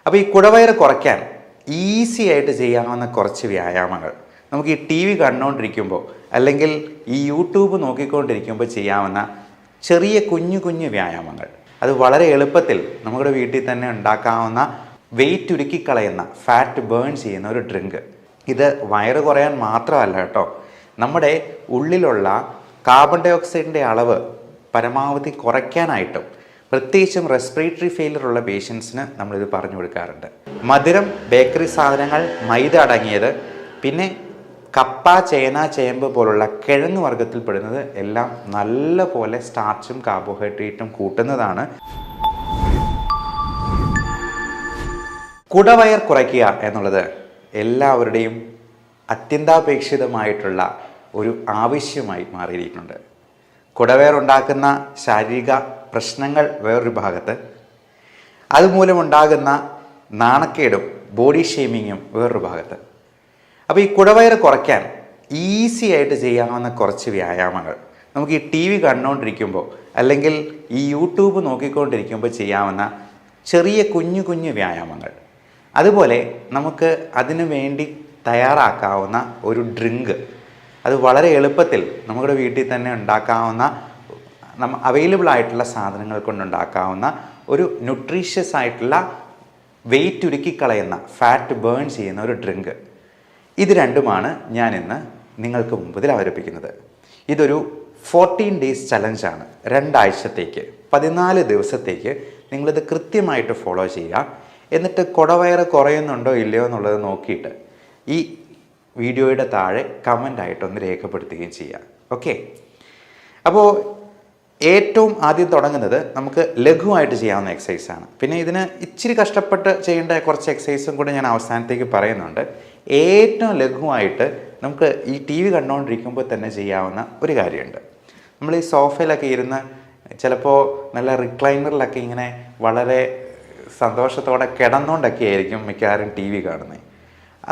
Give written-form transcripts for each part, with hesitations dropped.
അപ്പോൾ ഈ കുടവയറ് കുറയ്ക്കാൻ ഈസി ആയിട്ട് ചെയ്യാവുന്ന കുറച്ച് വ്യായാമങ്ങൾ നമുക്ക് ഈ ടി വി കണ്ടുകൊണ്ടിരിക്കുമ്പോൾ അല്ലെങ്കിൽ ഈ യൂട്യൂബ് നോക്കിക്കൊണ്ടിരിക്കുമ്പോൾ ചെയ്യാവുന്ന ചെറിയ കുഞ്ഞു കുഞ്ഞു വ്യായാമങ്ങൾ, അത് വളരെ എളുപ്പത്തിൽ നമ്മുടെ വീട്ടിൽ തന്നെ ഉണ്ടാക്കാവുന്ന വെയിറ്റ് ഉരുക്കിക്കളയുന്ന ഫാറ്റ് ബേൺ ചെയ്യുന്ന ഒരു ഡ്രിങ്ക്. ഇത് വയറ് കുറയാൻ മാത്രമല്ല കേട്ടോ, നമ്മുടെ ഉള്ളിലുള്ള കാർബൺ ഡൈ ഓക്സൈഡിൻ്റെ അളവ് പരമാവധി കുറയ്ക്കാനായിട്ടും പ്രത്യേകിച്ചും റെസ്പിറേറ്ററി ഫെയിലർ ഉള്ള പേഷ്യൻസിന് നമ്മളിത് പറഞ്ഞു കൊടുക്കാറുണ്ട്. മധുരം, ബേക്കറി സാധനങ്ങൾ, മൈദ അടങ്ങിയത്, പിന്നെ കപ്പ, ചേന, ചേമ്പ് പോലുള്ള കിഴങ്ങ് വർഗ്ഗത്തിൽപ്പെടുന്നത് എല്ലാം നല്ല പോലെ സ്റ്റാർച്ചും കാർബോഹൈഡ്രേറ്റും കൂട്ടുന്നതാണ്. കുടവയർ കുറയ്ക്കുക എന്നുള്ളത് എല്ലാവരുടെയും അത്യന്താപേക്ഷിതമായിട്ടുള്ള ഒരു ആവശ്യമായി മാറിയിരിക്കുന്നുണ്ട്. കുടവയർ ഉണ്ടാക്കുന്ന ശാരീരിക പ്രശ്നങ്ങൾ വേറൊരു ഭാഗത്ത്, അതുമൂലമുണ്ടാകുന്ന നാണക്കേടും ബോഡി ഷേമിങ്ങും വേറൊരു ഭാഗത്ത്. അപ്പോൾ ഈ കുടവയറ് കുറയ്ക്കാൻ ഈസി ആയിട്ട് ചെയ്യാവുന്ന കുറച്ച് വ്യായാമങ്ങൾ നമുക്ക് ഈ ടി വി കണ്ടുകൊണ്ടിരിക്കുമ്പോൾ അല്ലെങ്കിൽ ഈ യൂട്യൂബ് നോക്കിക്കൊണ്ടിരിക്കുമ്പോൾ ചെയ്യാവുന്ന ചെറിയ കുഞ്ഞു കുഞ്ഞു വ്യായാമങ്ങൾ, അതുപോലെ നമുക്ക് അതിനു വേണ്ടി തയ്യാറാക്കാവുന്ന ഒരു ഡ്രിങ്ക്, അത് വളരെ എളുപ്പത്തിൽ നമ്മുടെ വീട്ടിൽ തന്നെ ഉണ്ടാക്കാവുന്ന അവൈലബിൾ ആയിട്ടുള്ള സാധനങ്ങൾ കൊണ്ടുണ്ടാക്കാവുന്ന ഒരു ന്യൂട്രീഷ്യസ് ആയിട്ടുള്ള വെയിറ്റ് ഉരുക്കിക്കളയുന്ന ഫാറ്റ് ബേൺ ചെയ്യുന്ന ഒരു ഡ്രിങ്ക്. ഇത് രണ്ടുമാണ് ഞാൻ ഇന്ന് നിങ്ങൾക്ക് മുമ്പിൽ അവതരിപ്പിക്കുന്നത്. ഇതൊരു 14 days ചലഞ്ചാണ്. 2 ആഴ്ചത്തേക്ക് 14 ദിവസത്തേക്ക് നിങ്ങളിത് കൃത്യമായിട്ട് ഫോളോ ചെയ്യുക. എന്നിട്ട് കുടവയറ് കുറയുന്നുണ്ടോ ഇല്ലയോ എന്നുള്ളത് നോക്കിയിട്ട് ഈ വീഡിയോയുടെ താഴെ കമൻ്റായിട്ടൊന്ന് രേഖപ്പെടുത്തുകയും ചെയ്യുക. ഓക്കെ, അപ്പോൾ ഏറ്റവും ആദ്യം തുടങ്ങുന്നത് നമുക്ക് ലഘുവായിട്ട് ചെയ്യാവുന്ന എക്സസൈസാണ്. പിന്നെ ഇതിന് ഇച്ചിരി കഷ്ടപ്പെട്ട് ചെയ്യേണ്ട കുറച്ച് എക്സസൈസും കൂടെ ഞാൻ അവസാനത്തേക്ക് പറയുന്നുണ്ട്. ഏറ്റവും ലഘുവായിട്ട് നമുക്ക് ഈ ടി വി കണ്ടുകൊണ്ടിരിക്കുമ്പോൾ തന്നെ ചെയ്യാവുന്ന ഒരു കാര്യമുണ്ട്. നമ്മൾ ഈ സോഫയിലൊക്കെ ഇരുന്ന് ചിലപ്പോൾ നല്ല റിക്ലൈനറിലൊക്കെ ഇങ്ങനെ വളരെ സന്തോഷത്തോടെ കിടന്നുകൊണ്ടൊക്കെ ആയിരിക്കും മിക്കവാറും ടി വി കാണുന്നത്.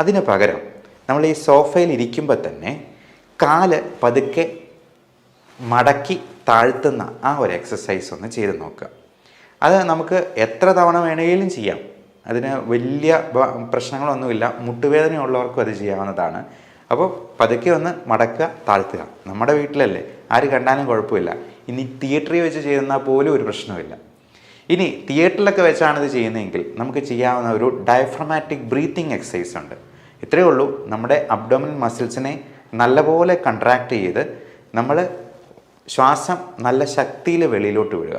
അതിന് പകരം നമ്മൾ ഈ സോഫയിൽ ഇരിക്കുമ്പോൾ തന്നെ കാല് പതുക്കെ മടക്കി താഴ്ത്തുന്ന ആ ഒരു എക്സസൈസ് ഒന്ന് ചെയ്ത് നോക്കുക. അത് നമുക്ക് എത്ര തവണ വേണമെങ്കിലും ചെയ്യാം, അതിന് വലിയ പ്രശ്നങ്ങളൊന്നുമില്ല. മുട്ടുവേദനയുള്ളവർക്കും അത് ചെയ്യാവുന്നതാണ്. അപ്പോൾ പതുക്കെ ഒന്ന് മടക്കുക, താഴ്ത്തുക. നമ്മുടെ വീട്ടിലല്ലേ, ആര് കണ്ടാലും കുഴപ്പമില്ല. ഇനി തിയേറ്ററിൽ വെച്ച് ചെയ്യുന്നാൽ പോലും ഒരു പ്രശ്നമില്ല. ഇനി തിയേറ്ററിലൊക്കെ വെച്ചാണ് ഇത് ചെയ്യുന്നതെങ്കിൽ നമുക്ക് ചെയ്യാവുന്ന ഒരു ഡയഫ്രമാറ്റിക് ബ്രീത്തിങ് എക്സസൈസ് ഉണ്ട്. ഇത്രയേ ഉള്ളൂ. നമ്മുടെ അബ്ഡോമിനൽ മസിൽസിനെ നല്ലപോലെ കൺട്രാക്ട് ചെയ്ത് നമ്മൾ ശ്വാസം നല്ല ശക്തിയിൽ വെളിയിലോട്ട് വിടുക.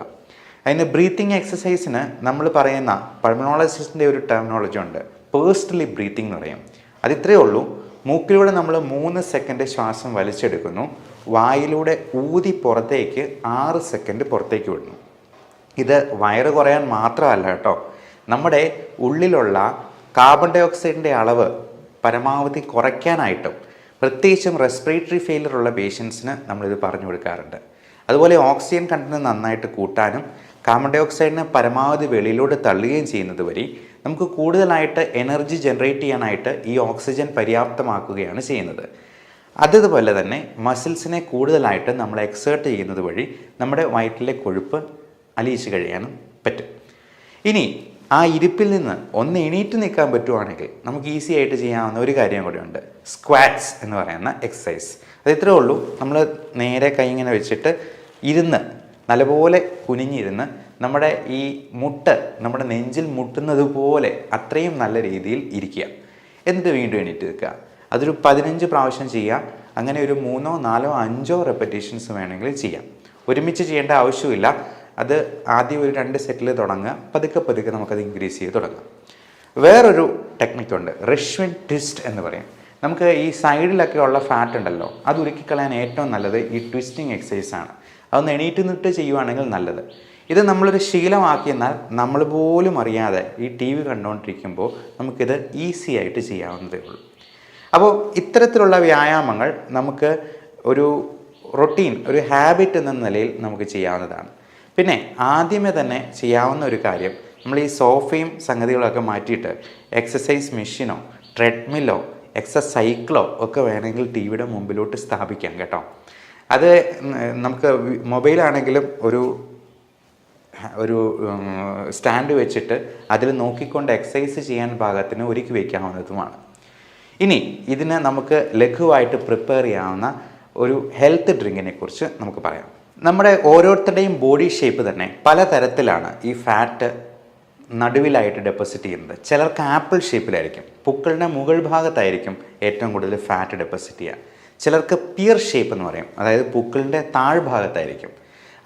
അതിന് ബ്രീത്തിങ് എക്സസൈസിന് നമ്മൾ പറയുന്ന പൾമണോളജിസ്റ്റിൻ്റെ ഒരു ടെർമിനോളജി ഉണ്ട്, പേഴ്സണലി ബ്രീത്തിങ് എന്ന് പറയും. അതിത്രയേ ഉള്ളൂ. മൂക്കിലൂടെ നമ്മൾ 3 സെക്കൻഡ് ശ്വാസം വലിച്ചെടുക്കുന്നു, വായിലൂടെ ഊതി പുറത്തേക്ക് 6 സെക്കൻഡ് പുറത്തേക്ക് വിടുന്നു. ഇത് വയറ് കുറയാൻ മാത്രമല്ല കേട്ടോ, നമ്മുടെ ഉള്ളിലുള്ള കാർബൺ ഡൈ ഓക്സൈഡിൻ്റെ അളവ് പരമാവധി കുറയ്ക്കാനായിട്ടും പ്രത്യേകിച്ചും റെസ്പിറേറ്ററി ഫെയിലർ ഉള്ള പേഷ്യൻസിന് നമ്മളിത് പറഞ്ഞു കൊടുക്കാറുണ്ട്. അതുപോലെ ഓക്സിജൻ കണ്ടന്റ് നന്നായിട്ട് കൂട്ടാനും കാർബൺ ഡൈ ഓക്സൈഡിനെ പരമാവധി വെളിയിലോട്ട് തള്ളുകയും ചെയ്യുന്നത് വഴി നമുക്ക് കൂടുതലായിട്ട് എനർജി ജനറേറ്റ് ചെയ്യാനായിട്ട് ഈ ഓക്സിജൻ പര്യാപ്തമാക്കുകയാണ് ചെയ്യുന്നത്. അതുപോലെ തന്നെ മസിൽസിനെ കൂടുതലായിട്ട് നമ്മൾ എക്സേർട്ട് ചെയ്യുന്നത് വഴി നമ്മുടെ വയറ്റിലെ കൊഴുപ്പ് അലിയിച്ച് കഴിയാനും പറ്റും. ഇനി ആ ഇരിപ്പിൽ നിന്ന് ഒന്ന് എണീറ്റ് നിൽക്കാൻ പറ്റുവാണെങ്കിൽ നമുക്ക് ഈസി ആയിട്ട് ചെയ്യാവുന്ന ഒരു കാര്യം കൂടിയുണ്ട്, സ്ക്വാറ്റ്സ് എന്ന് പറയുന്ന എക്സസൈസ്. അത് ഇത്രയേ ഉള്ളൂ. നമ്മൾ നേരെ കൈ ഇങ്ങനെ വെച്ചിട്ട് ഇരുന്ന് നല്ലപോലെ കുനിഞ്ഞിരുന്ന് നമ്മുടെ ഈ മുട്ട് നമ്മുടെ നെഞ്ചിൽ മുട്ടുന്നത് പോലെ അത്രയും നല്ല രീതിയിൽ ഇരിക്കുക. എന്നിട്ട് വീണ്ടും എണീറ്റ് നിൽക്കുക. അതൊരു 15 പ്രാവശ്യം ചെയ്യുക. അങ്ങനെ ഒരു 3, 4, 5 റെപ്പറ്റീഷൻസ് വേണമെങ്കിൽ ചെയ്യാം. ഒരുമിച്ച് ചെയ്യേണ്ട ആവശ്യമില്ല. അത് ആദ്യം ഒരു 2 സെറ്റിൽ തുടങ്ങുക, പതുക്കെ പതുക്കെ നമുക്കത് ഇൻക്രീസ് ചെയ്ത് തുടങ്ങാം. വേറൊരു ടെക്നിക്കുണ്ട്, റിഷ്വിൻ ട്വിസ്റ്റ് എന്ന് പറയും. നമുക്ക് ഈ സൈഡിലൊക്കെ ഉള്ള ഫാറ്റ് ഉണ്ടല്ലോ, അത് ഉരുക്കിക്കളയാൻ ഏറ്റവും നല്ലത് ഈ ട്വിസ്റ്റിംഗ് എക്സസൈസാണ്. അതൊന്ന് എണീറ്റ് നിന്നിട്ട് ചെയ്യുവാണെങ്കിൽ നല്ലത്. ഇത് നമ്മളൊരു ശീലമാക്കിയെന്നാൽ നമ്മൾ പോലും അറിയാതെ ഈ ടി വി കണ്ടുകൊണ്ടിരിക്കുമ്പോൾ നമുക്കിത് ഈസി ആയിട്ട് ചെയ്യാവുന്നതേ ഉള്ളൂ. അപ്പോൾ ഇത്തരത്തിലുള്ള വ്യായാമങ്ങൾ നമുക്ക് ഒരു റൊട്ടീൻ, ഒരു ഹാബിറ്റ് എന്ന നിലയിൽ നമുക്ക് ചെയ്യാവുന്നതാണ്. പിന്നെ ആദ്യമേ തന്നെ ചെയ്യാവുന്ന ഒരു കാര്യം, നമ്മൾ ഈ സോഫയും സംഗതികളൊക്കെ മാറ്റിയിട്ട് എക്സസൈസ് മെഷീനോ ട്രെഡ്മില്ലോ സൈക്കിളോ ഒക്കെ വേണമെങ്കിൽ ടി വിയുടെ മുമ്പിലോട്ട് സ്ഥാപിക്കാം കേട്ടോ. അത് നമുക്ക് മൊബൈലാണെങ്കിലും ഒരു ഒരു സ്റ്റാൻഡ് വെച്ചിട്ട് അതിൽ നോക്കിക്കൊണ്ട് എക്സസൈസ് ചെയ്യാൻ പാകത്തിന് ഒരുക്കി വയ്ക്കാവുന്നതുമാണ്. ഇനി ഇതിന് നമുക്ക് ലഘുവായിട്ട് പ്രിപ്പയർ ചെയ്യാവുന്ന ഒരു ഹെൽത്ത് ഡ്രിങ്കിനെ കുറിച്ച് നമുക്ക് പറയാം. നമ്മുടെ ഓരോരുത്തരുടെയും ബോഡി ഷേപ്പ് തന്നെ പലതരത്തിലാണ് ഈ ഫാറ്റ് നടുവിലായിട്ട് ഡെപ്പോസിറ്റ് ചെയ്യുന്നത്. ചിലർക്ക് ആപ്പിൾ ഷേപ്പിലായിരിക്കും, പുക്കളുടെ മുകൾ ഭാഗത്തായിരിക്കും ഏറ്റവും കൂടുതൽ ഫാറ്റ് ഡെപ്പോസിറ്റ് ചെയ്യുക. ചിലർക്ക് പിയർ ഷേപ്പ് എന്ന് പറയും, അതായത് പുക്കളുടെ താഴ്ഭാഗത്തായിരിക്കും.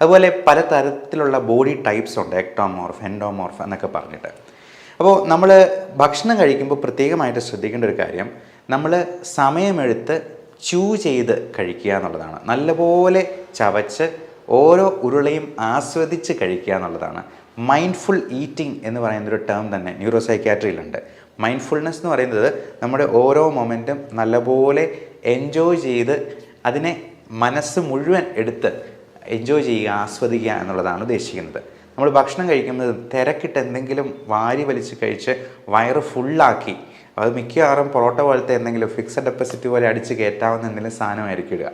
അതുപോലെ പലതരത്തിലുള്ള ബോഡി ടൈപ്സ് ഉണ്ട്, എക്ടോമോർഫ്, എൻഡോമോർഫ് എന്നൊക്കെ പറഞ്ഞിട്ട്. അപ്പോൾ നമ്മൾ ഭക്ഷണം കഴിക്കുമ്പോൾ പ്രത്യേകമായിട്ട് ശ്രദ്ധിക്കേണ്ട ഒരു കാര്യം, നമ്മൾ സമയമെടുത്ത് ചൂ ചെയ്ത് കഴിക്കുക എന്നുള്ളതാണ്. നല്ലപോലെ ചവച്ച് ഓരോ ഉരുളയും ആസ്വദിച്ച് കഴിക്കുക എന്നുള്ളതാണ്. മൈൻഡ്ഫുൾ ഈറ്റിംഗ് എന്ന് പറയുന്നൊരു ടേം തന്നെ ന്യൂറോ സൈക്യാട്രിയിലുണ്ട്. മൈൻഡ്ഫുൾനെസ് എന്ന് പറയുന്നത് നമ്മുടെ ഓരോ മൊമെൻറ്റും നല്ലപോലെ എൻജോയ് ചെയ്ത് അതിനെ മനസ്സ് മുഴുവൻ എടുത്ത് എൻജോയ് ചെയ്യുക, ആസ്വദിക്കുക എന്നുള്ളതാണ് ഉദ്ദേശിക്കുന്നത്. നമ്മൾ ഭക്ഷണം കഴിക്കുന്നത് തിരക്കിട്ട് എന്തെങ്കിലും വാരി വലിച്ച് കഴിച്ച് വയറ് ഫുള്ളാക്കി, അത് മിക്കവാറും പൊറോട്ട പോലത്തെ എന്തെങ്കിലും ഫിക്സഡ് ഡെപ്പോസിറ്റ് പോലെ അടിച്ച് കയറ്റാവുന്ന എന്തെങ്കിലും സാധനമായിരിക്കും ഇടുക.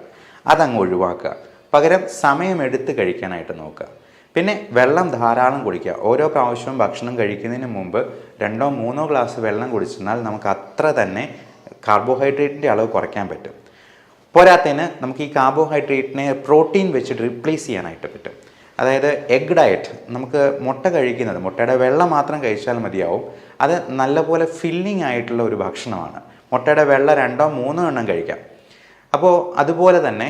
അതങ്ങ് ഒഴിവാക്കുക. പകരം സമയമെടുത്ത് കഴിക്കാനായിട്ട് നോക്കുക. പിന്നെ വെള്ളം ധാരാളം കുടിക്കുക. ഓരോ പ്രാവശ്യവും ഭക്ഷണം കഴിക്കുന്നതിന് മുമ്പ് 2-3 ഗ്ലാസ് വെള്ളം കുടിച്ചെന്നാൽ നമുക്ക് അത്ര തന്നെ കാർബോഹൈഡ്രേറ്റിൻ്റെ അളവ് കുറയ്ക്കാൻ പറ്റും. പോരാത്തതിന് നമുക്ക് ഈ കാർബോഹൈഡ്രേറ്റിനെ പ്രോട്ടീൻ വെച്ചിട്ട് റീപ്ലേസ് ചെയ്യാനായിട്ട് പറ്റും. അതായത് എഗ് ഡയറ്റ്, നമുക്ക് മുട്ട കഴിക്കുന്നത്, മുട്ടയുടെ വെള്ള മാത്രം കഴിച്ചാൽ മതിയാവും. അത് നല്ലപോലെ ഫില്ലിംഗ് ആയിട്ടുള്ള ഒരു ഭക്ഷണമാണ്. മുട്ടയുടെ വെള്ള 2-3 എണ്ണം കഴിക്കാം. അപ്പോൾ അതുപോലെ തന്നെ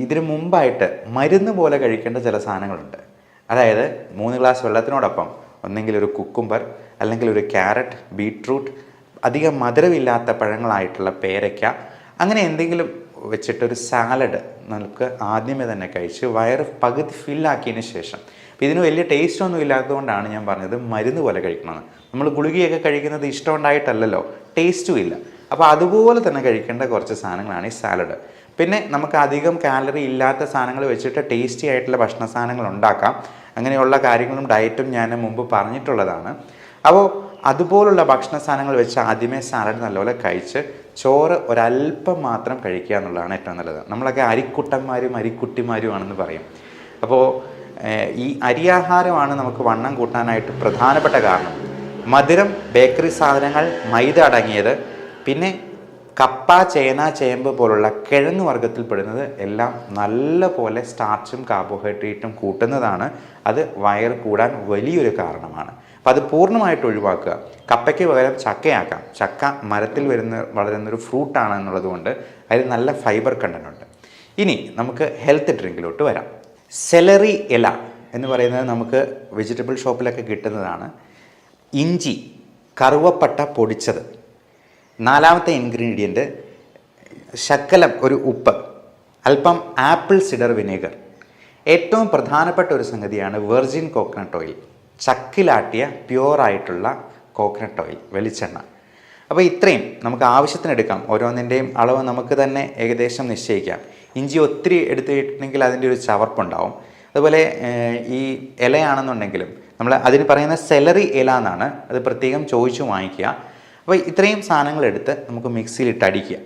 ഇതിന് മുമ്പായിട്ട് മരുന്ന് പോലെ കഴിക്കേണ്ട ചില സാധനങ്ങളുണ്ട്. അതായത് 3 ഗ്ലാസ് വെള്ളത്തിനോടൊപ്പം ഒന്നെങ്കിൽ ഒരു കുക്കുംബർ, അല്ലെങ്കിൽ ഒരു ക്യാരറ്റ്, ബീട്രൂട്ട്, അധികം മധുരമില്ലാത്ത പഴങ്ങളായിട്ടുള്ള പേരയ്ക്ക, അങ്ങനെ എന്തെങ്കിലും വെച്ചിട്ടൊരു സാലഡ് നമുക്ക് ആദ്യമേ തന്നെ കഴിച്ച് വയറ് പകുതി ഫില്ലാക്കിയതിന് ശേഷം, അപ്പോൾ ഇതിന് വലിയ ടേസ്റ്റ് ഒന്നും ഇല്ലാത്തതുകൊണ്ടാണ് ഞാൻ പറഞ്ഞത് മരുന്ന് പോലെ കഴിക്കണമെന്ന്. നമ്മൾ ഗുളികയൊക്കെ കഴിക്കുന്നത് ഇഷ്ടമുണ്ടായിട്ടല്ലല്ലോ, ടേസ്റ്റും ഇല്ല. അപ്പോൾ അതുപോലെ തന്നെ കഴിക്കേണ്ട കുറച്ച് സാധനങ്ങളാണ് ഈ സാലഡ്. പിന്നെ നമുക്ക് അധികം കാലറി ഇല്ലാത്ത സാധനങ്ങൾ വെച്ചിട്ട് ടേസ്റ്റി ആയിട്ടുള്ള ഭക്ഷണ സാധനങ്ങൾ ഉണ്ടാക്കാം. അങ്ങനെയുള്ള കാര്യങ്ങളും ഡയറ്റും ഞാൻ മുമ്പ് പറഞ്ഞിട്ടുള്ളതാണ്. അപ്പോൾ അതുപോലുള്ള ഭക്ഷണ സാധനങ്ങൾ വെച്ച് ആദ്യമേ സാലഡ് നല്ലപോലെ കഴിച്ച് ചോറ് ഒരല്പം മാത്രം കഴിക്കുക എന്നുള്ളതാണ് ഏറ്റവും നല്ലത്. നമ്മളൊക്കെ അരിക്കുട്ടന്മാരും അരിക്കുട്ടിമാരുമാണെന്ന് പറയും. അപ്പോൾ ഈ അരിയാഹാരമാണ് നമുക്ക് വണ്ണം കൂട്ടാനായിട്ട് പ്രധാനപ്പെട്ട കാരണം. മധുരം, ബേക്കറി സാധനങ്ങൾ, മൈദ അടങ്ങിയത്, പിന്നെ കപ്പ, ചേന, ചേമ്പ് പോലുള്ള കിഴങ്ങ് വർഗ്ഗത്തിൽപ്പെടുന്നത് എല്ലാം നല്ല പോലെ സ്റ്റാർച്ചും കാർബോഹൈഡ്രേറ്റും കൂട്ടുന്നതാണ്. അത് വയറ് കൂടാൻ വലിയൊരു കാരണമാണ്. അപ്പം അത് പൂർണ്ണമായിട്ട് ഒഴിവാക്കുക. കപ്പയ്ക്ക് പകരം ചക്കയാക്കാം. ചക്ക മരത്തിൽ വളരുന്നൊരു ഫ്രൂട്ടാണ് എന്നുള്ളത് കൊണ്ട് അതിൽ നല്ല ഫൈബർ കണ്ടൻ്റ് ഉണ്ട്. ഇനി നമുക്ക് ഹെൽത്ത് ഡ്രിങ്കിലോട്ട് വരാം. സെലറി ഇല എന്ന് പറയുന്നത് നമുക്ക് വെജിറ്റബിൾ ഷോപ്പിലൊക്കെ കിട്ടുന്നതാണ്. ഇഞ്ചി, കറുവപ്പട്ട പൊടിച്ചത്. 4ാമത്തെ ഇൻഗ്രീഡിയൻറ്റ് ശകലം ഒരു ഉപ്പ്, അല്പം ആപ്പിൾ സിഡർ വിനേഗർ. ഏറ്റവും പ്രധാനപ്പെട്ട ഒരു സംഗതിയാണ് വെർജിൻ കോക്കനട്ട് ഓയിൽ, ചക്കിലാട്ടിയ പ്യുവറായിട്ടുള്ള കോക്കനട്ട് ഓയിൽ, വെളിച്ചെണ്ണ. അപ്പോൾ ഇത്രയും നമുക്ക് ആവശ്യത്തിനെടുക്കാം. ഓരോന്നിൻ്റെയും അളവ് നമുക്ക് തന്നെ ഏകദേശം നിശ്ചയിക്കാം. ഇഞ്ചി ഒത്തിരി എടുത്തിട്ടുണ്ടെങ്കിൽ അതിൻ്റെ ഒരു ചവർപ്പുണ്ടാവും. അതുപോലെ ഈ ഇലയാണെന്നുണ്ടെങ്കിലും നമ്മൾ അതിന് പറയുന്ന സെലറി ഇല എന്നാണ്, അത് പ്രത്യേകം ചോദിച്ചു വാങ്ങിക്കുക. അപ്പോൾ ഇത്രയും സാധനങ്ങളെടുത്ത് നമുക്ക് മിക്സിയിലിട്ട് അടിക്കുക.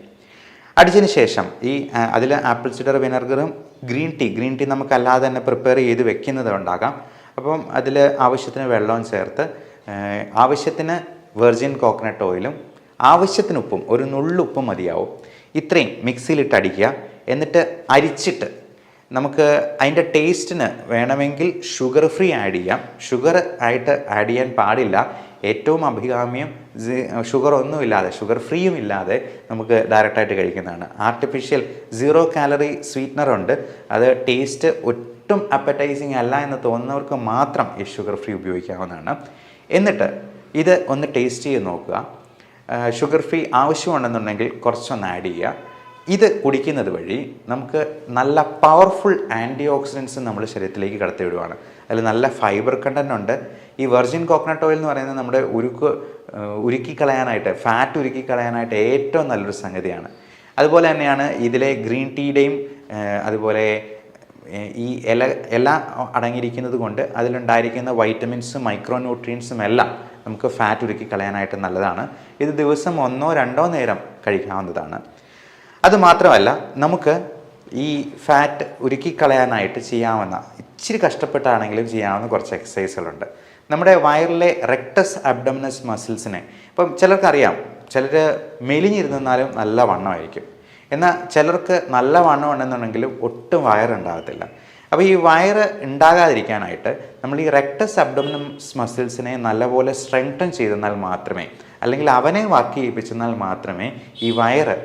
അടിച്ചതിന് ശേഷം ഈ അതിൽ ആപ്പിൾ സിഡർ വിനെഗറും ഗ്രീൻ ടീ നമുക്ക് അല്ലാതെ തന്നെ പ്രിപ്പയർ ചെയ്ത് വെക്കുന്നത് ഉണ്ടാകാം. അപ്പം അതിൽ ആവശ്യത്തിന് വെള്ളവും ചേർത്ത്, ആവശ്യത്തിന് വെർജിൻ കോക്കനട്ട് ഓയിലും, ആവശ്യത്തിന് ഉപ്പും, ഒരു നുള്ളുപ്പും മതിയാവും. ഇത്രയും മിക്സിയിലിട്ട് അടിക്കുക. എന്നിട്ട് അരിച്ചിട്ട് നമുക്ക് അതിൻ്റെ ടേസ്റ്റിന് വേണമെങ്കിൽ ഷുഗർ ഫ്രീ ആഡ് ചെയ്യാം. ഷുഗർ ആയിട്ട് ആഡ് ചെയ്യാൻ പാടില്ല. ഏറ്റവും അഭികാമ്യം ഷുഗർ ഒന്നുമില്ലാതെ, ഷുഗർ ഫ്രീയും ഇല്ലാതെ നമുക്ക് ഡയറക്റ്റായിട്ട് കഴിക്കുന്നതാണ്. ആർട്ടിഫിഷ്യൽ 0 കാലറി സ്വീറ്റ്നറുണ്ട്. അത് ടേസ്റ്റ് ഒട്ടും അപ്പറ്റൈസിങ് അല്ല എന്ന് തോന്നുന്നവർക്ക് മാത്രം ഈ ഷുഗർ ഫ്രീ ഉപയോഗിക്കാവുന്നതാണ്. എന്നിട്ട് ഇത് ഒന്ന് ടേസ്റ്റ് ചെയ്ത് നോക്കുക. ഷുഗർ ഫ്രീ ആവശ്യമുണ്ടെന്നുണ്ടെങ്കിൽ കുറച്ചൊന്ന് ആഡ് ചെയ്യുക. ഇത് കുടിക്കുന്നത് വഴി നമുക്ക് നല്ല പവർഫുൾ ആൻറ്റി ഓക്സിഡൻസ് നമ്മുടെ ശരീരത്തിലേക്ക് കടത്തിവിടുവാണ്. അതിൽ നല്ല ഫൈബർ കണ്ടൻ്റ് ഉണ്ട്. ഈ വെർജിൻ കോക്കനട്ട് ഓയിൽ എന്ന് പറയുന്നത് നമ്മുടെ ഉരുക്കിക്കളയാനായിട്ട്, ഫാറ്റ് ഉരുക്കിക്കളയാനായിട്ട് ഏറ്റവും നല്ലൊരു സംഗതിയാണ്. അതുപോലെ തന്നെയാണ് ഇതിലെ ഗ്രീൻ ടീയുടെയും അതുപോലെ ഈ ഇല അടങ്ങിയിരിക്കുന്നത് കൊണ്ട് അതിലുണ്ടായിരിക്കുന്ന വൈറ്റമിൻസും മൈക്രോ ന്യൂട്രിയൻസും എല്ലാം നമുക്ക് ഫാറ്റ് ഉരുക്കിക്കളയാനായിട്ട് നല്ലതാണ്. ഇത് ദിവസം 1-2 നേരം കഴിക്കാവുന്നതാണ്. അതുമാത്രമല്ല, നമുക്ക് ഈ ഫാറ്റ് ഉരുക്കിക്കളയാനായിട്ട് ചെയ്യാവുന്ന ഇച്ചിരി കഷ്ടപ്പെട്ടാണെങ്കിലും ചെയ്യാവുന്ന കുറച്ച് എക്സസൈസുകളുണ്ട്. നമ്മുടെ വയറിലെ റെക്ടസ് അബ്ഡോമിനസ് മസിൽസിനെ ഇപ്പം ചിലർക്കറിയാം, ചിലർ മെലിഞ്ഞിരുന്നാലും നല്ല വണ്ണമായിരിക്കും, എന്നാൽ ചിലർക്ക് നല്ല വണ്ണം ഉണ്ടെന്നുണ്ടെങ്കിലും ഒട്ടും വയറുണ്ടാകത്തില്ല. അപ്പോൾ ഈ വയറ് ഉണ്ടാകാതിരിക്കാനായിട്ട് നമ്മൾ ഈ റെക്ടസ് അബ്ഡോമിനസ് മസിൽസിനെ നല്ലപോലെ സ്ട്രെങ്തൻ ചെയ്തെന്നാൽ മാത്രമേ, അല്ലെങ്കിൽ അവനെ വർക്ക് ചെയ്യിപ്പിച്ചെന്നാൽ മാത്രമേ ഈ വയറ്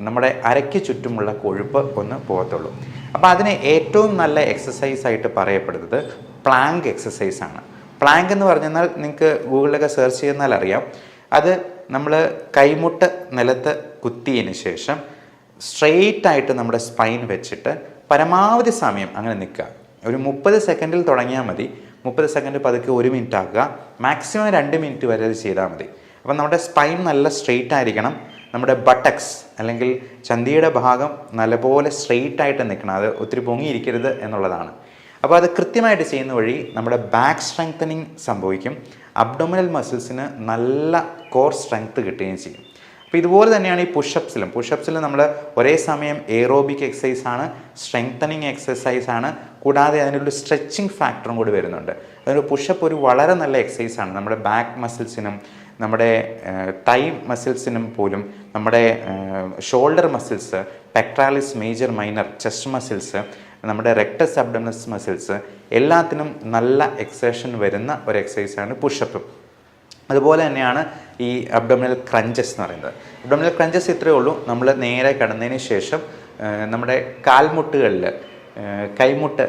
നമ്മുടെ അരയ്ക്ക് ചുറ്റുമുള്ള കൊഴുപ്പ് ഒന്ന് പോകത്തുള്ളൂ. അപ്പോൾ അതിന് ഏറ്റവും നല്ല എക്സസൈസായിട്ട് പറയപ്പെടുന്നത് പ്ലാങ്ക് എക്സസൈസാണ്. പ്ലാങ്ക് എന്ന് പറഞ്ഞാൽ നിങ്ങൾക്ക് ഗൂഗിളിലൊക്കെ സെർച്ച് ചെയ്യുന്നാൽ അറിയാം. അത് നമ്മൾ കൈമുട്ട് നിലത്ത് കുത്തിയതിന് ശേഷം സ്ട്രെയിറ്റ് ആയിട്ട് നമ്മുടെ സ്പൈൻ വെച്ചിട്ട് പരമാവധി സമയം അങ്ങനെ നിൽക്കുക. ഒരു 30 സെക്കൻഡിൽ തുടങ്ങിയാൽ മതി. 30 സെക്കൻഡ് പതുക്കെ 1 മിനിറ്റ് ആക്കുക. മാക്സിമം 2 മിനിറ്റ് വരെ അത് ചെയ്താൽ മതി. അപ്പം നമ്മുടെ സ്പൈൻ നല്ല സ്ട്രെയിറ്റ് ആയിരിക്കണം. നമ്മുടെ ബട്ടക്സ് അല്ലെങ്കിൽ ചന്തിയുടെ ഭാഗം നല്ലപോലെ സ്ട്രെയിറ്റ് ആയിട്ട് നിൽക്കണം. അത് ഒത്തിരി പൊങ്ങിയിരിക്കരുത് എന്നുള്ളതാണ്. അപ്പോൾ അത് കൃത്യമായിട്ട് ചെയ്യുന്ന വഴി നമ്മുടെ ബാക്ക് സ്ട്രെങ്തനിങ് സംഭവിക്കും. അബ്ഡോമിനൽ മസിൽസിന് നല്ല കോർ സ്ട്രെങ്ത് കിട്ടുകയും ചെയ്യും. അപ്പോൾ ഇതുപോലെ തന്നെയാണ് ഈ പുഷപ്സിലും നമ്മൾ ഒരേ സമയം എയറോബിക് എക്സസൈസാണ്, സ്ട്രെങ്തനിങ് എക്സസൈസാണ്, കൂടാതെ അതിനൊരു സ്ട്രെച്ചിങ് ഫാക്ടറും കൂടി വരുന്നുണ്ട്. അതുകൊണ്ട് പുഷപ്പ് ഒരു വളരെ നല്ല എക്സസൈസാണ്. നമ്മുടെ ബാക്ക് മസിൽസിനും നമ്മുടെ തൈ മസിൽസിനും പോലും, നമ്മുടെ shoulder muscles, pectoralis major minor, chest muscles, നമ്മുടെ റെക്ടസ് അബ്ഡോമിനസ് മസിൽസ് എല്ലാത്തിനും നല്ല എക്സേഷൻ വരുന്ന ഒരു എക്സസൈസാണ് പുഷപ്പ്. അതുപോലെ തന്നെയാണ് ഈ അബ്ഡോമിനൽ ക്രഞ്ചസ് എന്ന് പറയുന്നത്. അബ്ഡോമിനൽ ക്രഞ്ചസ് ഇത്രയേ ഉള്ളൂ. നമ്മൾ നേരെ കിടന്നതിന് ശേഷം നമ്മുടെ കാൽമുട്ടുകളിൽ കൈമുട്ട്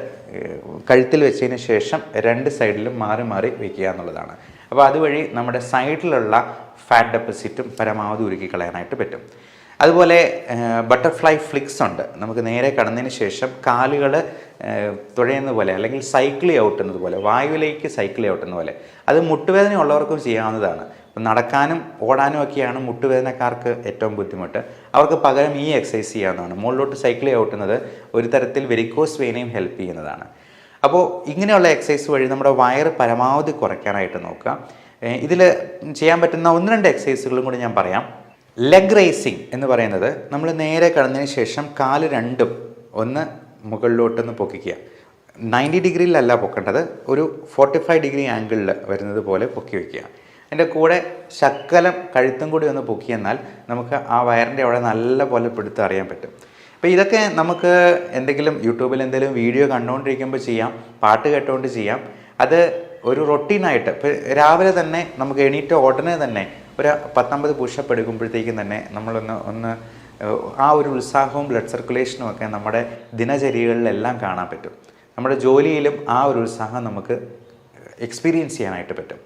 കഴുത്തിൽ വെച്ചതിന് ശേഷം 2 സൈഡിലും മാറി മാറി വയ്ക്കുക എന്നുള്ളതാണ്. അപ്പോൾ അതുവഴി നമ്മുടെ സൈഡിലുള്ള ഫാറ്റ് ഡെപ്പോസിറ്റും പരമാവധി ഉരുക്കി കളയാനായിട്ട് പറ്റും. അതുപോലെ ബട്ടർഫ്ലൈ ഫ്ലിക്സ് ഉണ്ട്. നമുക്ക് നേരെ കടന്നതിന് ശേഷം കാലുകൾ തുഴയുന്ന പോലെ അല്ലെങ്കിൽ സൈക്കിൾ ഔട്ടുന്നത് പോലെ, വായുവിലേക്ക് സൈക്കിൾ ഔട്ടുന്ന പോലെ, അത് മുട്ടുവേദന ഉള്ളവർക്കും ചെയ്യാവുന്നതാണ്. നടക്കാനും ഓടാനും ഒക്കെയാണ് മുട്ടുവേദനക്കാർക്ക് ഏറ്റവും ബുദ്ധിമുട്ട്. അവർക്ക് പകരം ഈ എക്സസൈസ് ചെയ്യാവുന്നതാണ്. മുകളിലോട്ട് സൈക്കിൾ ഔട്ടുന്നത് ഒരു തരത്തിൽ വെരിക്കോസ് വെയിനെയും ഹെൽപ്പ് ചെയ്യുന്നതാണ്. അപ്പോൾ ഇങ്ങനെയുള്ള എക്സസൈസ് വഴി നമ്മുടെ വയറ് പരമാവധി കുറയ്ക്കാനായിട്ട് നോക്കുക. ഇതിൽ ചെയ്യാൻ പറ്റുന്ന 1-2 എക്സസൈസുകളും കൂടി ഞാൻ പറയാം. ലെഗ് റേസിങ് എന്ന് പറയുന്നത് നമ്മൾ നേരെ കിടന്നതിന് ശേഷം കാല് രണ്ടും ഒന്ന് മുകളിലോട്ടൊന്ന് പൊക്കിക്കുക. 90 ഡിഗ്രിയിലല്ല പൊക്കേണ്ടത്, ഒരു 45 ഡിഗ്രി ആംഗിളിൽ വരുന്നത് പോലെ പൊക്കി വയ്ക്കുക. അതിൻ്റെ കൂടെ ശക്കലം കഴുത്തും കൂടി ഒന്ന് പൊക്കിയെന്നാൽ നമുക്ക് ആ വയറിൻ്റെ അവിടെ നല്ല പോലെ പിടുത്തം അറിയാൻ പറ്റും. അപ്പോൾ ഇതൊക്കെ നമുക്ക് എന്തെങ്കിലും യൂട്യൂബിൽ എന്തെങ്കിലും വീഡിയോ കണ്ടുകൊണ്ടിരിക്കുമ്പോൾ ചെയ്യാം, പാട്ട് കേട്ടുകൊണ്ട് ചെയ്യാം. അത് ഒരു റൊട്ടീനായിട്ട് ഇപ്പോൾ രാവിലെ തന്നെ നമുക്ക് എണീറ്റ് ഉടനെ തന്നെ ഒരു 19 പുഷപ്പ് എടുക്കുമ്പോഴത്തേക്കും തന്നെ നമ്മളൊന്ന് ആ ഒരു ഉത്സാഹവും ബ്ലഡ് സർക്കുലേഷനും ഒക്കെ നമ്മുടെ ദിനചര്യകളിലെല്ലാം കാണാൻ പറ്റും. നമ്മുടെ ജോലിയിലും ആ ഒരു ഉത്സാഹം നമുക്ക് എക്സ്പീരിയൻസ് ചെയ്യാനായിട്ട് പറ്റും.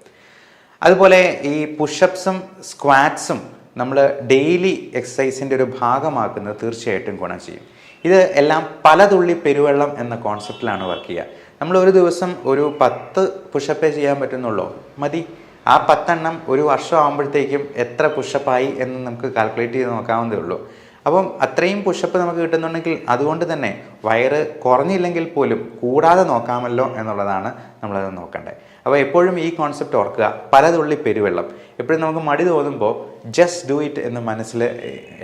അതുപോലെ ഈ പുഷപ്സും സ്ക്വാറ്റ്സും നമ്മൾ ഡെയിലി എക്സസൈസിൻ്റെ ഒരു ഭാഗമാക്കുന്നത് തീർച്ചയായിട്ടും ഗുണം ചെയ്യും. ഇത് എല്ലാം പല തുള്ളി പെരുവെള്ളം എന്ന കോൺസെപ്റ്റിലാണ് വർക്ക് ചെയ്യുക. നമ്മൾ ഒരു ദിവസം ഒരു 10 പുഷപ്പേ ചെയ്യാൻ പറ്റുന്നുള്ളൂ, മതി. ആ 10 എണ്ണം ഒരു വർഷം ആകുമ്പോഴത്തേക്കും എത്ര പുഷപ്പായി എന്ന് നമുക്ക് കാൽക്കുലേറ്റ് ചെയ്ത് നോക്കാവുന്നതേ ഉള്ളൂ. അപ്പം അത്രയും പുഷപ്പ് നമുക്ക് കിട്ടുന്നുണ്ടെങ്കിൽ അതുകൊണ്ട് തന്നെ വയറ് കുറഞ്ഞില്ലെങ്കിൽ പോലും കൂടാതെ നോക്കാമല്ലോ എന്നുള്ളതാണ് നമ്മളത് നോക്കേണ്ടത്. അപ്പോൾ എപ്പോഴും ഈ കോൺസെപ്റ്റ് ഓർക്കുക, പലതുള്ളി പെരുവെള്ളം. എപ്പോഴും നമുക്ക് മടി തോന്നുമ്പോൾ ജസ്റ്റ് ഡു ഇറ്റ് എന്ന് മനസ്സിൽ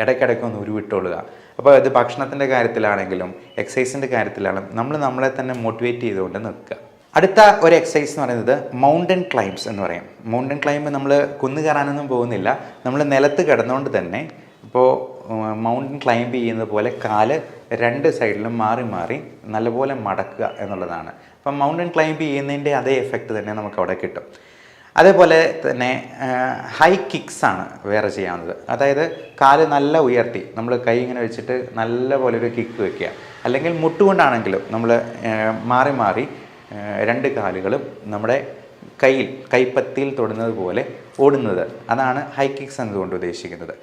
ഇടയ്ക്കിടയ്ക്കൊന്ന് ഉരുവിട്ടുകൊള്ളുക. അപ്പോൾ അത് ഭക്ഷണത്തിൻ്റെ കാര്യത്തിലാണെങ്കിലും എക്സസൈസിൻ്റെ കാര്യത്തിലാണെങ്കിലും നമ്മൾ നമ്മളെ തന്നെ മോട്ടിവേറ്റ് ചെയ്തുകൊണ്ട് നിൽക്കുക. അടുത്ത ഒരു എക്സസൈസ് എന്ന് പറയുന്നത് മൗണ്ടൻ ക്ലൈംബ്സ് എന്ന് പറയും. മൗണ്ടൻ ക്ലൈംബ് നമ്മൾ കുന്നു കയറാനൊന്നും പോകുന്നില്ല, നമ്മൾ നിലത്ത് കിടന്നുകൊണ്ട് തന്നെ ഇപ്പോൾ മൗണ്ടൻ ക്ലൈംബ് ചെയ്യുന്നത് പോലെ കാല് 2 സൈഡിലും മാറി മാറി നല്ലപോലെ മടക്കുക എന്നുള്ളതാണ്. അപ്പം മൗണ്ടൻ ക്ലൈംബ് ചെയ്യുന്നതിൻ്റെ അതേ എഫക്റ്റ് തന്നെ നമുക്ക് അവിടെ കിട്ടും. അതേപോലെ തന്നെ ഹൈ കിക്സാണ് വേറെ ചെയ്യാവുന്നത്. അതായത് കാല് നല്ല ഉയർത്തി നമ്മൾ കൈ ഇങ്ങനെ വെച്ചിട്ട് നല്ല പോലെ ഒരു കിക്ക് വയ്ക്കുക, അല്ലെങ്കിൽ മുട്ടുകൊണ്ടാണെങ്കിലും നമ്മൾ മാറി മാറി 2 കാലുകളും നമ്മുടെ കൈപ്പത്തിയിൽ തൊടുന്നത് പോലെ ഓടുന്നത്, അതാണ് ഹൈ കിക്സ് എന്നതുകൊണ്ട് ഉദ്ദേശിക്കുന്നത്.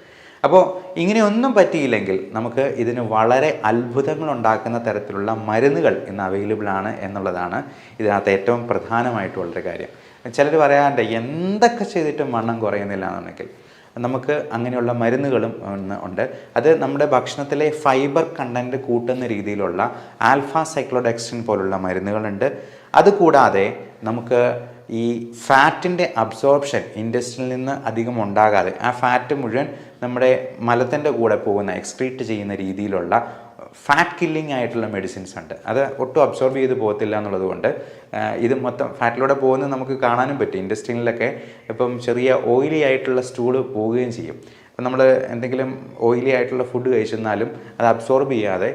അപ്പോൾ ഇങ്ങനെയൊന്നും പറ്റിയില്ലെങ്കിൽ നമുക്ക് ഇതിന് വളരെ അത്ഭുതങ്ങൾ ഉണ്ടാക്കുന്ന തരത്തിലുള്ള മരുന്നുകൾ ഇന്ന് അവൈലബിൾ ആണ് എന്നുള്ളതാണ് ഇതിനകത്ത് ഏറ്റവും പ്രധാനമായിട്ടുള്ളൊരു കാര്യം. ചിലർ പറയാറുണ്ട് എന്തൊക്കെ ചെയ്തിട്ടും വണ്ണം കുറയുന്നില്ല എന്നുണ്ടെങ്കിൽ നമുക്ക് അങ്ങനെയുള്ള മരുന്നുകളും ഉണ്ട്. അത് നമ്മുടെ ഭക്ഷണത്തിലെ ഫൈബർ കണ്ടൻറ്റ് കൂട്ടുന്ന രീതിയിലുള്ള ആൽഫ സൈക്ലോഡെക്സിൻ പോലുള്ള മരുന്നുകളുണ്ട്. അതുകൂടാതെ നമുക്ക് ഈ ഫാറ്റിൻ്റെ അബ്സോർപ്ഷൻ ഇൻഡസ്ട്രിയിൽ നിന്ന് അധികം ഉണ്ടാകാതെ ആ ഫാറ്റ് മുഴുവൻ നമ്മുടെ മലത്തിൻ്റെ കൂടെ പോകുന്ന എക്സ്ക്രീറ്റ് ചെയ്യുന്ന രീതിയിലുള്ള ഫാറ്റ് കില്ലിംഗ് ആയിട്ടുള്ള മെഡിസിൻസ് ഉണ്ട്. അത് ഒട്ടും അബ്സോർബ് ചെയ്ത് പോകത്തില്ല എന്നുള്ളത് കൊണ്ട് ഇത് മൊത്തം ഫാറ്റിലൂടെ പോകുന്നത് നമുക്ക് കാണാനും പറ്റും. ഇൻഡസ്ട്രിയിലൊക്കെ ഇപ്പം ചെറിയ ഓയിലി ആയിട്ടുള്ള സ്റ്റൂള് പോവുകയും ചെയ്യും. അപ്പം നമ്മൾ എന്തെങ്കിലും ഓയിലി ആയിട്ടുള്ള ഫുഡ് കഴിച്ചെന്നാലും അത് അബ്സോർബ് ചെയ്യാതെ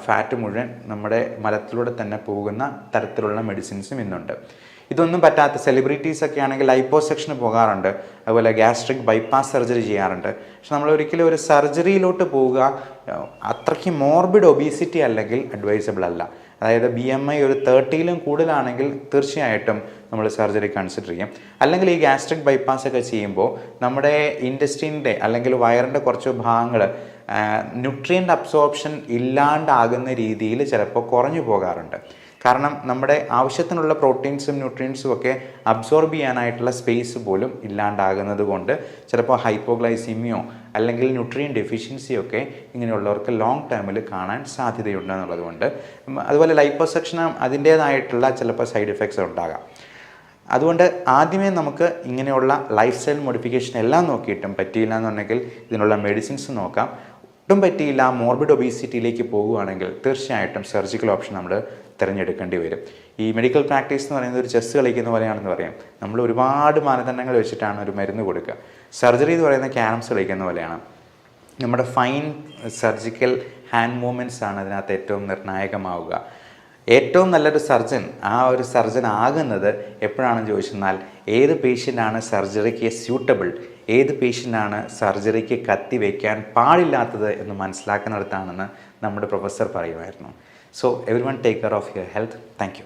ഫാറ്റ് മുഴുവൻ നമ്മുടെ മലത്തിലൂടെ തന്നെ പോകുന്ന തരത്തിലുള്ള മെഡിസിൻസും ഇന്നുണ്ട്. ഇതൊന്നും പറ്റാത്ത സെലിബ്രിറ്റീസൊക്കെ ആണെങ്കിൽ ലൈപ്പോസെക്ഷന് പോകാറുണ്ട്, അതുപോലെ ഗ്യാസ്ട്രിക് ബൈപ്പാസ് സർജറി ചെയ്യാറുണ്ട്. പക്ഷെ നമ്മൾ ഒരിക്കലും ഒരു സർജറിയിലോട്ട് പോവുക അത്രയ്ക്ക് മോർബിഡ് ഒബീസിറ്റി അല്ലെങ്കിൽ അഡ്വൈസബിൾ അല്ല. അതായത് BMI ഒരു 30-ലും കൂടുതലാണെങ്കിൽ തീർച്ചയായിട്ടും നമ്മൾ സർജറി കൺസിഡർ ചെയ്യും. അല്ലെങ്കിൽ ഈ ഗ്യാസ്ട്രിക് ബൈപ്പാസ് ഒക്കെ ചെയ്യുമ്പോൾ നമ്മുടെ ഇൻറ്റസ്റ്റൈൻ്റെ അല്ലെങ്കിൽ വയറിൻ്റെ കുറച്ച് ഭാഗങ്ങൾ ന്യൂട്രിയൻ്റ് അബ്സോർപ്ഷൻ ഇല്ലാണ്ടാകുന്ന രീതിയിൽ ചിലപ്പോൾ കുറഞ്ഞു പോകാറുണ്ട്. കാരണം നമ്മുടെ ആവശ്യത്തിനുള്ള പ്രോട്ടീൻസും ന്യൂട്രിയൻസും ഒക്കെ അബ്സോർബ് ചെയ്യാനായിട്ടുള്ള സ്പേസ് പോലും ഇല്ലാണ്ടാകുന്നത് കൊണ്ട് ചിലപ്പോൾ ഹൈപ്പോഗ്ലൈസീമിയോ അല്ലെങ്കിൽ ന്യൂട്രിയൻ ഡെഫിഷ്യൻസിയോ ഒക്കെ ഇങ്ങനെയുള്ളവർക്ക് ലോങ് ടേമിൽ കാണാൻ സാധ്യതയുണ്ട് എന്നുള്ളത് കൊണ്ട്. അതുപോലെ ലൈപ്പോസെക്ഷന് അതിൻ്റേതായിട്ടുള്ള ചിലപ്പോൾ സൈഡ് എഫക്ട്സ് ഉണ്ടാകാം. അതുകൊണ്ട് ആദ്യമേ നമുക്ക് ഇങ്ങനെയുള്ള ലൈഫ് സ്റ്റൈൽ മോഡിഫിക്കേഷൻ എല്ലാം നോക്കിയിട്ടും പറ്റിയില്ല എന്നുണ്ടെങ്കിൽ ഇതിനുള്ള മെഡിസിൻസ് നോക്കാം. ഒട്ടും പറ്റിയില്ല, മോർബിഡ് ഒബീസിറ്റിയിലേക്ക് പോകുകയാണെങ്കിൽ തീർച്ചയായിട്ടും സർജിക്കൽ ഓപ്ഷൻ നമ്മൾ തിരഞ്ഞെടുക്കേണ്ടി വരും. ഈ മെഡിക്കൽ പ്രാക്ടീസ് എന്ന് പറയുന്നത് ഒരു ചെസ്സ് കളിക്കുന്ന പോലെയാണെന്ന് പറയാം. നമ്മൾ ഒരുപാട് മാനദണ്ഡങ്ങൾ വെച്ചിട്ടാണ് ഒരു മരുന്ന് കൊടുക്കുക. സർജറി എന്ന് പറയുന്ന ക്യാരംസ് കളിക്കുന്ന പോലെയാണ്. നമ്മുടെ ഫൈൻ സർജിക്കൽ ഹാൻഡ് മൂവ്മെൻറ്റ്സ് ആണ് അതിനകത്ത് ഏറ്റവും നിർണായകമാവുക. ഏറ്റവും നല്ലൊരു സർജൻ ഒരു സർജൻ ആകുന്നത് എപ്പോഴാണെന്ന് ചോദിച്ചെന്നാൽ ഏത് പേഷ്യൻ്റാണ് സർജറിക്ക് സ്യൂട്ടബിൾ, ഏത് പേഷ്യൻ്റാണ് സർജറിക്ക് കത്തി വയ്ക്കാൻ പാടില്ലാത്തത് എന്ന് മനസ്സിലാക്കുന്നിടത്താണെന്ന് നമ്മുടെ പ്രൊഫസർ പറയുമായിരുന്നു. So everyone take care of your health. Thank you.